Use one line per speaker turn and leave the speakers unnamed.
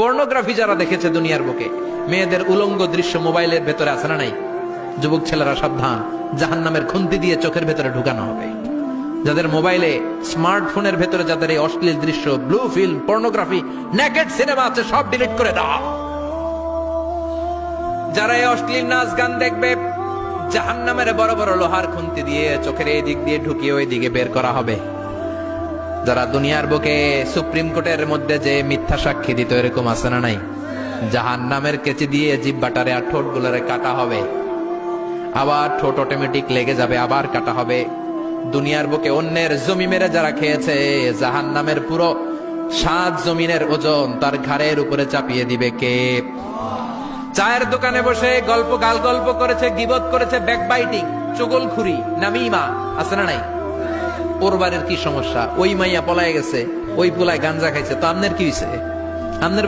Pornography যারা দেখেছে দুনিয়ার বুকে, মেয়েদের উলঙ্গ দৃশ্য মোবাইলের ভেতরে আছে না নাই? যুবক ছেলেরা সাবধান, জাহান্নামের খুন্তি দিয়ে চোখের ভেতরে ঢুকানো হবে। যাদের মোবাইলে, স্মার্টফোনের ভেতরে যাদের এই অশ্লীল দৃশ্য, blue film, pornography, naked cinema আছে, সব ডিলিট করে দাও। যারা এই অশ্লীল নাচ গান দেখবে, জাহান্নামের বড় বড় লোহার খুন্তি দিয়ে চোখের এই দিক দিয়ে ঢুকিয়ে ওই দিকে বের করা হবে। যারা দুনিয়ার বুকে সুপ্রিম কোর্টের মধ্যে যে মিথ্যা সাক্ষী দিত, এরকম আছে না নাই? জাহান্নামের কেচি দিয়ে জিহ্বাটারে আর ঠোঁট গুলারে কাটা হবে, আবার ঠোঁট অটোমেটিক লেগে যাবে, আবার কাটা হবে। দুনিয়ার বুকে অন্যের জমি মেরে যারা খেয়েছে, জাহান্নামের পুরো 7 জমিনের ওজন তার ঘাড়ের উপরে চাপিয়ে দিবে কে? চায়ের দোকানে বসে গল্প করেছে, গীবত করেছে, ব্যাকবাইটিং, চুগলখুরি, নামিমা, আছে না নাই? ওর বাড়ির কি সমস্যা? ওই মাইয়া পলায় গেছে, ওই পোলায় গাঞ্জা খাইছে, তো আমনের কি হইছে? আমনের